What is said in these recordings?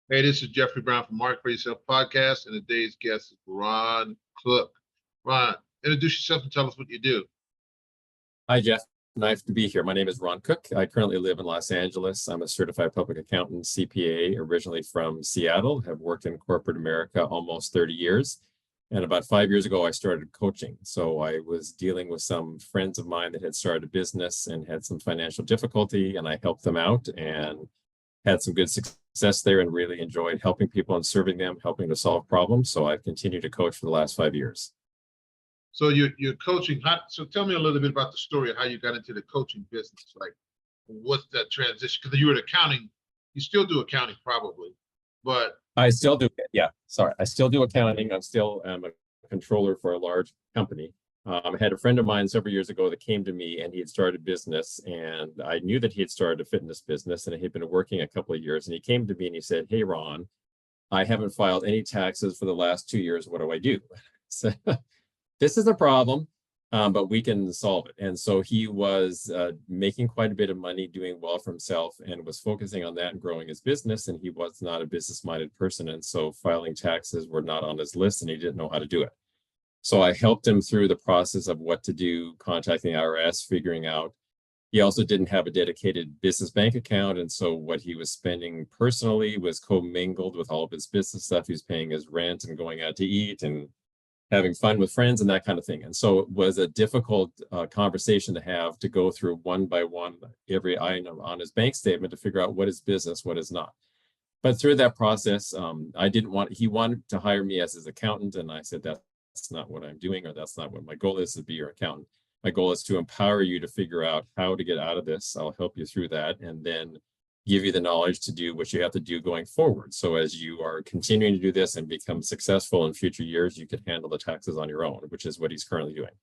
Hey, this is Jeffrey Brown from Mark for Yourself Podcast, and today's guest is Ron Cook. Ron, introduce yourself and tell us what you do. Hi, Jeff. Nice to be here. My name is Ron Cook. I currently live in Los Angeles. I'm a certified public accountant, CPA, originally from Seattle, have worked in corporate America almost 30 years. And about 5 years ago, I started coaching. So I was dealing with some friends of mine that had started a business and had some financial difficulty, and I helped them out and had some good success there and really enjoyed helping people and serving them, helping to solve problems. So I've continued to coach for the last 5 years. So you're coaching. So tell me a little bit about the story of how you got into the coaching business. Like, what's that transition? Because you were in accounting, you still do accounting probably, but I still do, yeah, sorry. I still do accounting. I'm still a controller for a large company. I had a friend of mine several years ago that came to me and he had started a business, and I knew that he had started a fitness business and he had been working a couple of years, and he came to me and he said, "Hey, Ron, I haven't filed any taxes for the last 2 years. What do I do?" So this is a problem, but we can solve it. And so he was making quite a bit of money, doing well for himself, and was focusing on that and growing his business. And he was not a business-minded person. And so filing taxes were not on his list, and he didn't know how to do it. So I helped him through the process of what to do, contacting the IRS, figuring out. He also didn't have a dedicated business bank account. And so what he was spending personally was commingled with all of his business stuff. He was paying his rent and going out to eat and having fun with friends and that kind of thing. And so it was a difficult conversation to have, to go through one by one every item on his bank statement to figure out what is business, what is not. But through that process, he wanted to hire me as his accountant. And I said, that's not what I'm doing, or that's not what my goal is, to be your accountant. My goal is to empower you to figure out how to get out of this. I'll help you through that, and then give you the knowledge to do what you have to do going forward. So as you are continuing to do this and become successful in future years, you can handle the taxes on your own, which is what he's currently doing.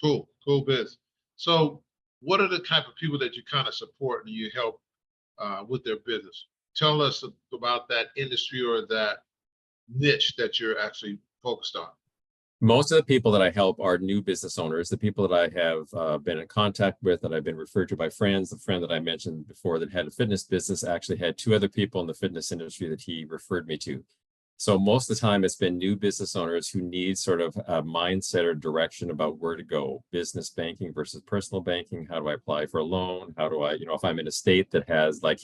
cool biz. So what are the type of people that you kind of support and you help with their business? Tell us about that industry or that niche that you're actually focused on. Most of the people that I help are new business owners, the people that I have been in contact with, that I've been referred to by friends. The friend that I mentioned before that had a fitness business actually had two other people in the fitness industry that he referred me to. So most of the time it's been new business owners who need sort of a mindset or direction about where to go. Business banking versus personal banking. How do I apply for a loan? How do I, if I'm in a state that has, like,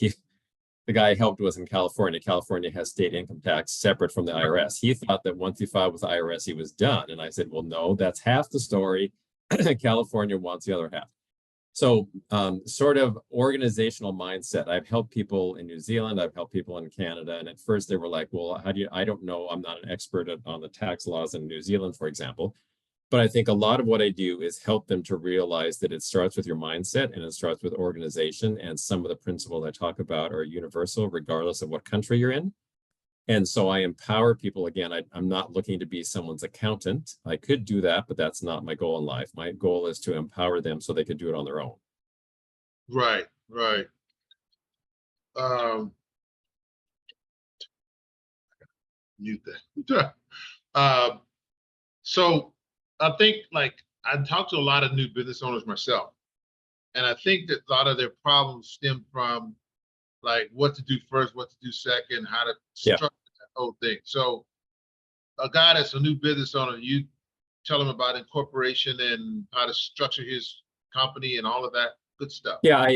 the guy I helped was in California. California has state income tax separate from the IRS. He thought that once he filed with the IRS, he was done. And I said, well, no, that's half the story. California wants the other half. So sort of organizational mindset. I've helped people in New Zealand. I've helped people in Canada. And at first they were like, well, I don't know. I'm not an expert on the tax laws in New Zealand, for example. But I think a lot of what I do is help them to realize that it starts with your mindset and it starts with organization. And some of the principles I talk about are universal, regardless of what country you're in. And so I empower people. Again, I'm not looking to be someone's accountant. I could do that, but that's not my goal in life. My goal is to empower them so they could do it on their own. Right. Mute that. So I think, like, I talked to a lot of new business owners myself, and I think that a lot of their problems stem from, like, what to do first, what to do second, how to structure that whole thing. So a guy that's a new business owner, you tell him about incorporation and how to structure his company and all of that good stuff. Yeah,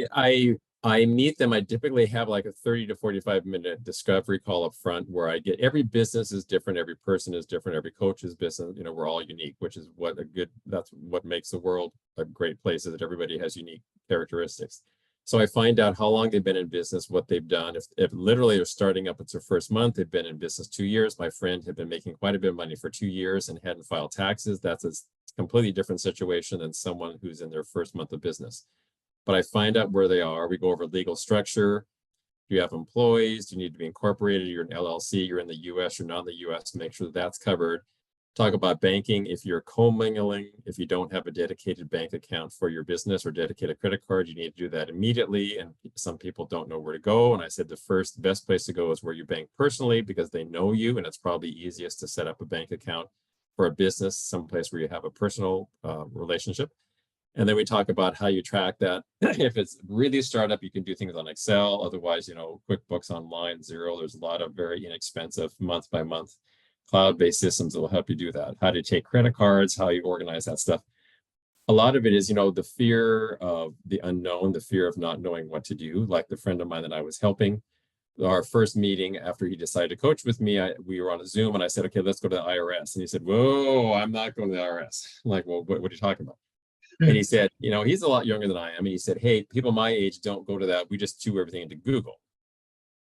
I meet them. I typically have like a 30 to 45-minute discovery call up front where I get, every business is different, every person is different, every coach is business, we're all unique, which is that's what makes the world a great place, is that everybody has unique characteristics. So I find out how long they've been in business, what they've done. If literally they're starting up, it's their first month, they've been in business 2 years. My friend had been making quite a bit of money for 2 years and hadn't filed taxes. That's a completely different situation than someone who's in their first month of business. But I find out where they are. We go over legal structure. Do you have employees? Do you need to be incorporated? You're an LLC, you're in the US, you're not in the US, make sure that that's covered. Talk about banking. If you're commingling, if you don't have a dedicated bank account for your business or dedicated credit card, you need to do that immediately. And some people don't know where to go. And I said the best place to go is where you bank personally, because they know you, and it's probably easiest to set up a bank account for a business, someplace where you have a personal relationship. And then we talk about how you track that. If it's really a startup, you can do things on Excel. Otherwise, QuickBooks Online, Xero, there's a lot of very inexpensive month by month cloud-based systems that will help you do that. How to take credit cards, how you organize that stuff. A lot of it is, the fear of the unknown, the fear of not knowing what to do. Like the friend of mine that I was helping, our first meeting after he decided to coach with me, we were on a Zoom and I said, okay, let's go to the IRS. And he said, whoa, I'm not going to the IRS. I'm like, well, what are you talking about? And he said, he's a lot younger than I am. And he said, hey, people my age don't go to that. We just do everything into Google.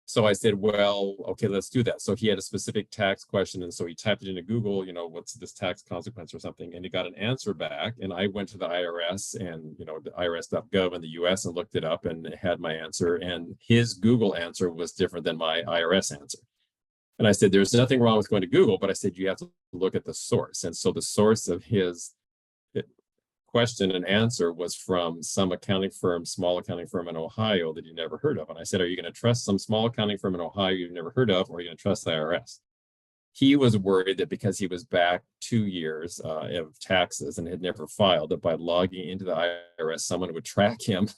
So I said, well, okay, let's do that. So he had a specific tax question. And so he typed it into Google, what's this tax consequence or something? And he got an answer back. And I went to the IRS and, the irs.gov in the US and looked it up and it had my answer. And his Google answer was different than my IRS answer. And I said, there's nothing wrong with going to Google, but I said, you have to look at the source. And so the source of his question and answer was from some accounting firm, small accounting firm in Ohio that you never heard of. And I said, are you going to trust some small accounting firm in Ohio you've never heard of, or are you going to trust the IRS? He was worried that because he was back 2 years of taxes and had never filed, that by logging into the IRS, someone would track him.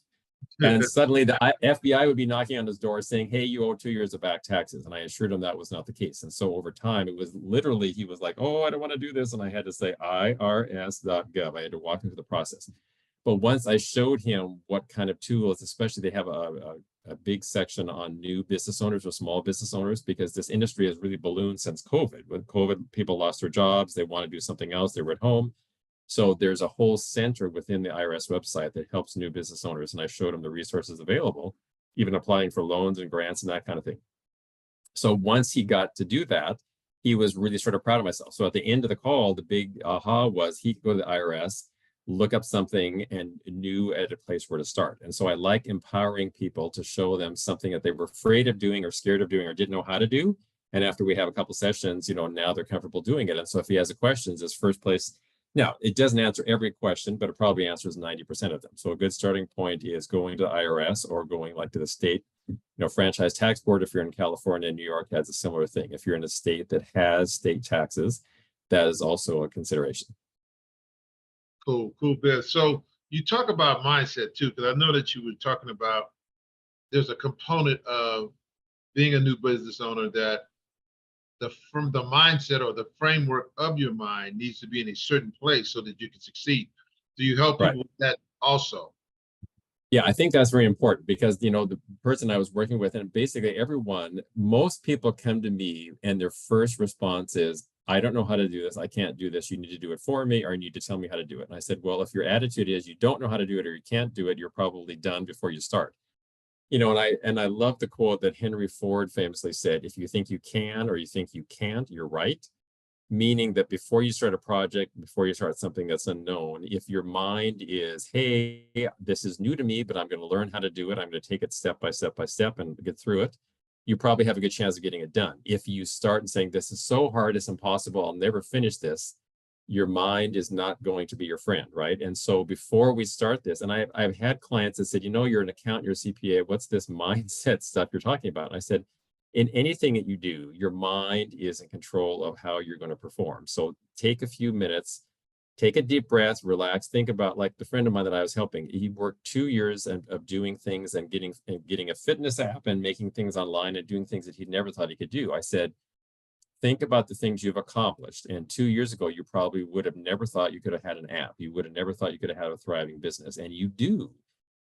And suddenly the FBI would be knocking on his door saying, hey, you owe 2 years of back taxes. And I assured him that was not the case. And so over time, it was literally, he was like, oh, I don't want to do this. And I had to say irs.gov. I had to walk him through the process. But once I showed him what kind of tools, especially they have a big section on new business owners or small business owners, because this industry has really ballooned since COVID. When COVID, people lost their jobs. They want to do something else. They were at home. So there's a whole center within the IRS website that helps new business owners. And I showed them the resources available, even applying for loans and grants and that kind of thing. So once he got to do that, he was really sort of proud of myself. So at the end of the call, the big aha was he could go to the IRS, look up something and knew at a place where to start. And so I like empowering people to show them something that they were afraid of doing or scared of doing or didn't know how to do. And after we have a couple sessions, now they're comfortable doing it. And so if he has a question, his first place. Now, it doesn't answer every question, but it probably answers 90% of them. So a good starting point is going to the IRS or going like to the state, franchise tax board. If you're in California, New York has a similar thing. If you're in a state that has state taxes, that is also a consideration. Cool, Bill. So you talk about mindset too, because I know that you were talking about there's a component of being a new business owner that from the mindset or the framework of your mind needs to be in a certain place so that you can succeed. Do you help people with that also? Yeah, I think that's very important because, the person I was working with, and basically most people come to me and their first response is, I don't know how to do this. I can't do this. You need to do it for me, or you need to tell me how to do it. And I said, well, if your attitude is you don't know how to do it or you can't do it, you're probably done before you start. And I love the quote that Henry Ford famously said, if you think you can or you think you can't, you're right. Meaning that before you start a project, before you start something that's unknown, if your mind is, hey, this is new to me, but I'm going to learn how to do it. I'm going to take it step by step by step and get through it. You probably have a good chance of getting it done. If you start and saying, this is so hard, it's impossible, I'll never finish this, your mind is not going to be your friend, right? And so before we start this, and I've had clients that said, you're an accountant, you're a CPA, what's this mindset stuff you're talking about? And I said, in anything that you do, your mind is in control of how you're going to perform. So take a few minutes, take a deep breath, relax, think about like the friend of mine that I was helping. He worked 2 years of doing things and getting a fitness app and making things online and doing things that he never thought he could do. I said, think about the things you've accomplished. And 2 years ago, you probably would have never thought you could have had an app. You would have never thought you could have had a thriving business, and you do.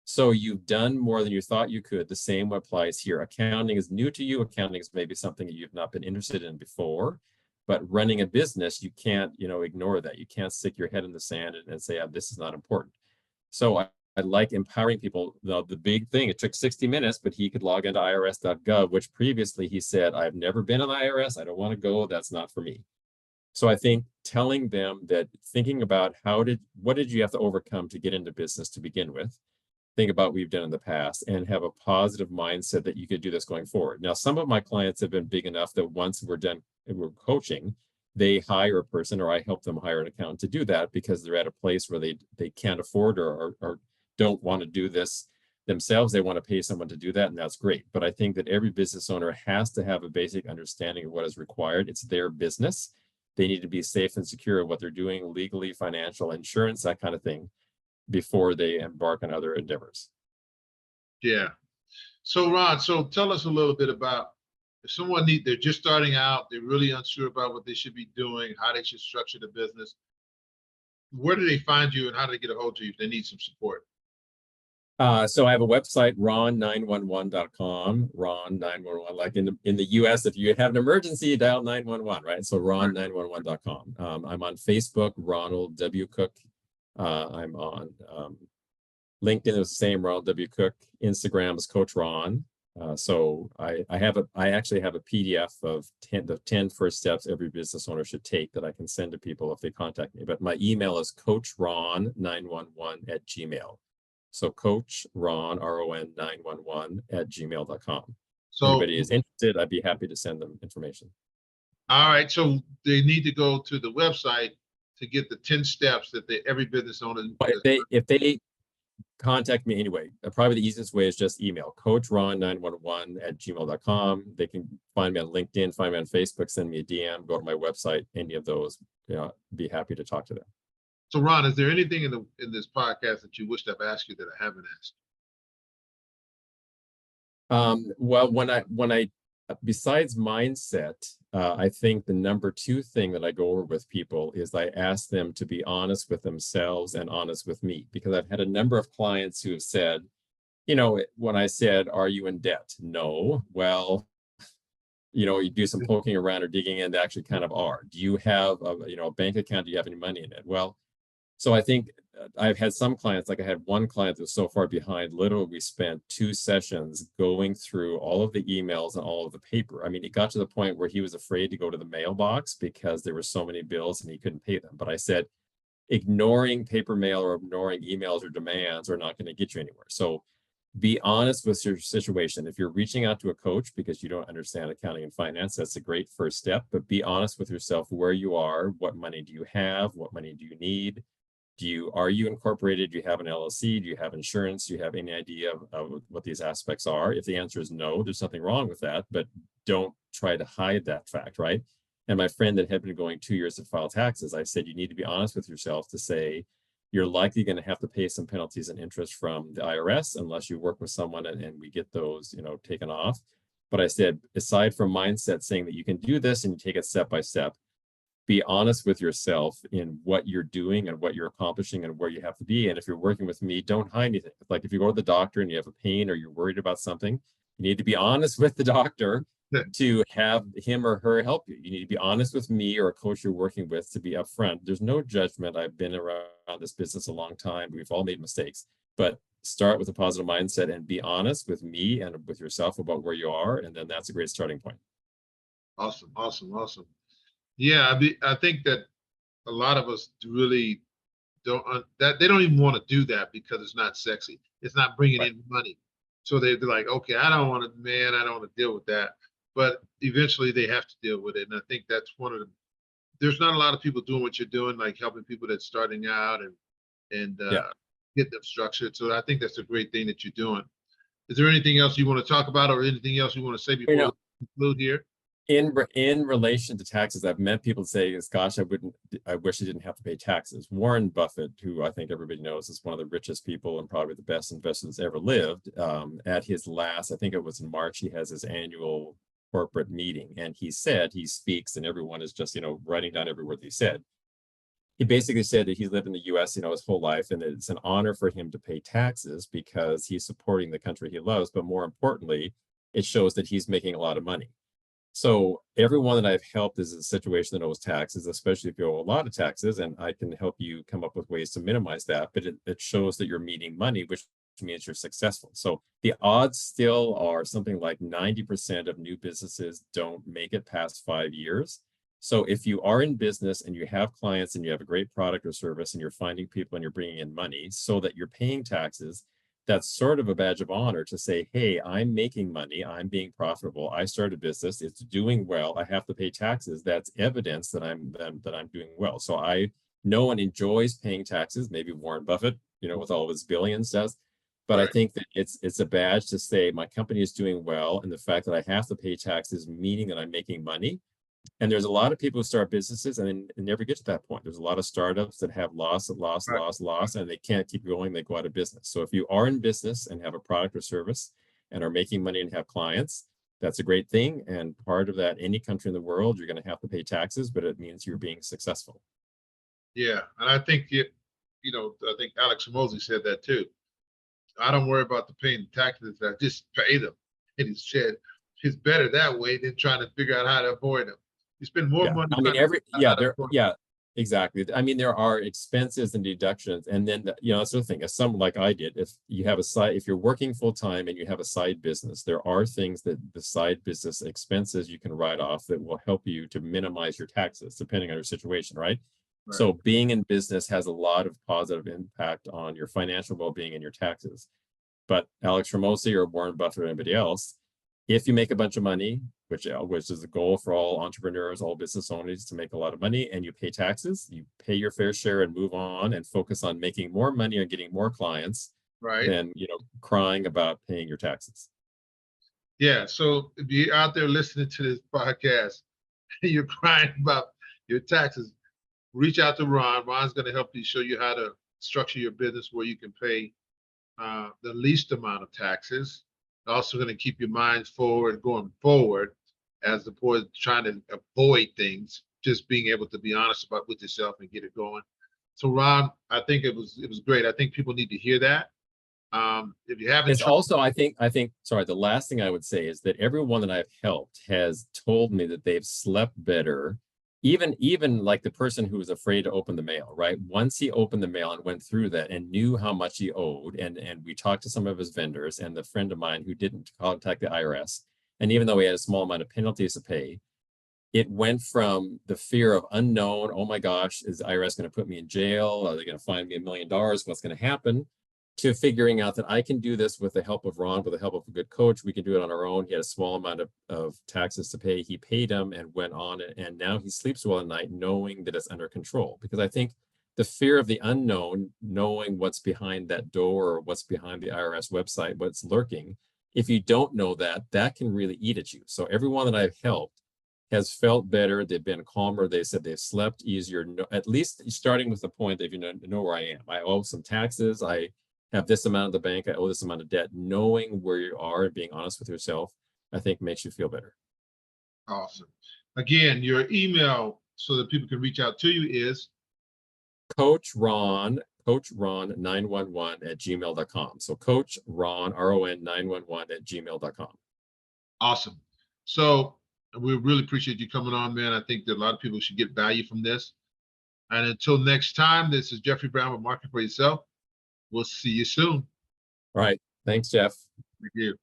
So you've done more than you thought you could. The same applies here. Accounting is new to you. Accounting is maybe something that you've not been interested in before, but running a business, you can't, ignore that. You can't stick your head in the sand and say, this is not important. So I like empowering people. The big thing, it took 60 minutes, but he could log into irs.gov, which previously he said, I've never been on the IRS. I don't want to go. That's not for me. So I think telling them that, thinking about what did you have to overcome to get into business to begin with? Think about what we've done in the past and have a positive mindset that you could do this going forward. Now, some of my clients have been big enough that once we're done and we're coaching, they hire a person or I help them hire an accountant to do that because they're at a place where they can't afford or don't want to do this themselves. They want to pay someone to do that, and that's great. But I think that every business owner has to have a basic understanding of what is required. It's their business. They need to be safe and secure of what they're doing legally, financial, insurance, that kind of thing. before they embark on other endeavors. Yeah. So Ron, so tell us a little bit about if someone they're just starting out, they're really unsure about what they should be doing, how they should structure the business. Where do they find you and how do they get a hold of you if they need some support? So I have a website, ron911.com, ron911, like in the US, if you have an emergency, dial 911, right? So ron911.com. I'm on Facebook, Ronald W. Cook. I'm on LinkedIn is the same, Ronald W. Cook. Instagram is Coach Ron. So I actually have a PDF of the 10 first steps every business owner should take that I can send to people if they contact me. But my email is coachron911@gmail. So Coach Ron, RON 911@gmail.com. So Anybody is interested, I'd be happy to send them information. all right, so they need to go to the website to get the 10 steps that every business owner. If they contact me anyway, probably the easiest way is just email coachron911@gmail.com. They can find me on LinkedIn, find me on Facebook, send me a DM, go to my website, any of those, be happy to talk to them. So Ron, is there anything in this podcast that you wished I've asked you that I haven't asked? Well, when I besides mindset, I think the number 2 thing that I go over with people is I ask them to be honest with themselves and honest with me, because I've had a number of clients who have said, when I said, "Are you in debt?" No. Well, you do some poking around or digging in, they actually kind of are. Do you have a bank account? Do you have any money in it? Well, so I think I've had some clients, like I had one client that was so far behind, literally we spent 2 sessions going through all of the emails and all of the paper. I mean, it got to the point where he was afraid to go to the mailbox because there were so many bills and he couldn't pay them. But I said, ignoring paper mail or ignoring emails or demands are not going to get you anywhere. So be honest with your situation. If you're reaching out to a coach because you don't understand accounting and finance, that's a great first step, but be honest with yourself where you are, what money do you have, what money do you need? Are you incorporated? Do you have an LLC? Do you have insurance? Do you have any idea of what these aspects are? If the answer is no, there's nothing wrong with that, but don't try to hide that fact, right? And my friend that had been going 2 years to file taxes, I said, you need to be honest with yourself to say, you're likely going to have to pay some penalties and interest from the IRS unless you work with someone and we get those, taken off. But I said, aside from mindset saying that you can do this and you take it step by step, be honest with yourself in what you're doing and what you're accomplishing and where you have to be. And if you're working with me, don't hide anything. Like if you go to the doctor and you have a pain or you're worried about something, you need to be honest with the doctor to have him or her help you. You need to be honest with me or a coach you're working with to be upfront. There's no judgment. I've been around this business a long time. We've all made mistakes, but start with a positive mindset and be honest with me and with yourself about where you are. And then that's a great starting point. Awesome. Yeah, I think that a lot of us really don't that they don't even want to do that because it's not sexy. It's not bringing in money. So they're like, okay, I don't want to deal with that. But eventually they have to deal with it. And I think that's there's not a lot of people doing what you're doing, like helping people that's starting out and get them structured. So I think that's a great thing that you're doing. Is there anything else you want to talk about or anything else you want to say before we conclude here? In relation to taxes, I've met people say, gosh, I wish I didn't have to pay taxes. Warren Buffett, who I think everybody knows is one of the richest people and probably the best investors that's ever lived, at his last, I think it was in March, he has his annual corporate meeting. And he speaks and everyone is just, writing down every word that he said. He basically said that he's lived in the US, his whole life, and it's an honor for him to pay taxes because he's supporting the country he loves. But more importantly, it shows that he's making a lot of money. So everyone that I've helped is in a situation that owes taxes, especially if you owe a lot of taxes, and I can help you come up with ways to minimize that. But it shows that you're meeting money, which means you're successful. So the odds still are something like 90% of new businesses don't make it past 5 years. So if you are in business and you have clients and you have a great product or service and you're finding people and you're bringing in money so that you're paying taxes, that's sort of a badge of honor to say, hey, I'm making money, I'm being profitable, I started a business, it's doing well, I have to pay taxes. That's evidence that I'm doing well. So no one enjoys paying taxes, maybe Warren Buffett, with all of his billions does. But I think that it's a badge to say my company is doing well, and the fact that I have to pay taxes, meaning that I'm making money, And there's a lot of people who start businesses and then never get to that point. There's a lot of startups that have loss, and they can't keep going. They go out of business. So if you are in business and have a product or service and are making money and have clients, that's a great thing. And part of that, any country in the world, you're going to have to pay taxes, but it means you're being successful. Yeah, and I think I think Alex Mosley said that too. I don't worry about the paying taxes. I just pay them. And he said it's better that way than trying to figure out how to avoid them. You spend more money. I mean, exactly. I mean, there are expenses and deductions, and then that's the thing. As someone like I did, if you have if you're working full time and you have a side business, there are things that the side business expenses you can write off that will help you to minimize your taxes, depending on your situation, right? So being in business has a lot of positive impact on your financial well-being and your taxes. But Alex Ramosi or Warren Buffett or anybody else, if you make a bunch of money, which is the goal for all entrepreneurs, all business owners, to make a lot of money, and you pay taxes, you pay your fair share and move on and focus on making more money and getting more clients than crying about paying your taxes. Yeah. So if you're out there listening to this podcast and you're crying about your taxes, reach out to Ron. Ron's going to help you, show you how to structure your business where you can pay the least amount of taxes. Also going to keep your mind forward, going forward, as opposed to trying to avoid things. Just being able to be honest with yourself and get it going. So Ron, I think it was great. I think people need to hear that. If you haven't, it's also, I think, sorry, the last thing I would say is that everyone that I've helped has told me that they've slept better. Even like the person who was afraid to open the mail, right? Once he opened the mail and went through that and knew how much he owed, and we talked to some of his vendors and the friend of mine who didn't contact the IRS, and even though he had a small amount of penalties to pay, it went from the fear of unknown, oh my gosh, is the IRS going to put me in jail? Are they going to fine me $1 million? What's going to happen? To figuring out that I can do this with the help of Ron, with the help of a good coach. We can do it on our own. He had a small amount of taxes to pay. He paid them and went on it. And now he sleeps well at night knowing that it's under control. Because I think the fear of the unknown, knowing what's behind that door or what's behind the IRS website, what's lurking, if you don't know that, that can really eat at you. So everyone that I've helped has felt better. They've been calmer. They said they've slept easier, at least starting with the point that you know where I am. I owe some taxes. I have this amount in the bank, I owe this amount of debt. Knowing where you are and being honest with yourself, I think makes you feel better. Awesome. Again, your email so that people can reach out to you is Coach Ron 911@gmail.com. So Coach Ron, RON 911@gmail.com. Awesome. So we really appreciate you coming on, man. I think that a lot of people should get value from this. And until next time, this is Jeffrey Brown with Market for Yourself. We'll see you soon. All right. Thanks, Jeff. Thank you.